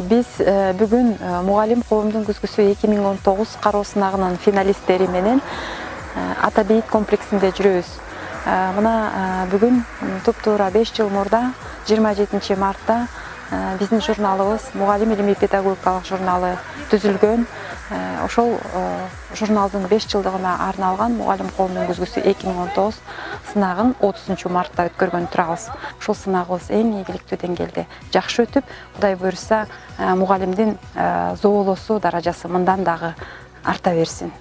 Биз бүгүн мугалим коомдун күзгүсү 2019 кароо сынагынын финалисттери менен Ата бейит комплексинде жүрөбүз. Мына бүгүн туп-туура 5 жыл мурда 27 мартта биздин журналыбыз мугалим илимий педагогикалык журналы түзүлгөн. Ошол журналдын 5 жылдыгына арналган мугалим коомдун күзгүсү 2019 сынагын 30 мартта өткөргөн турабыз. Ушул сынагыбыз эң ийгиликтүү деңгээлде жакшы өтүп, Кудай буйрса, мугалимдин зоолосуу даражасы мындан дагы арта берсин.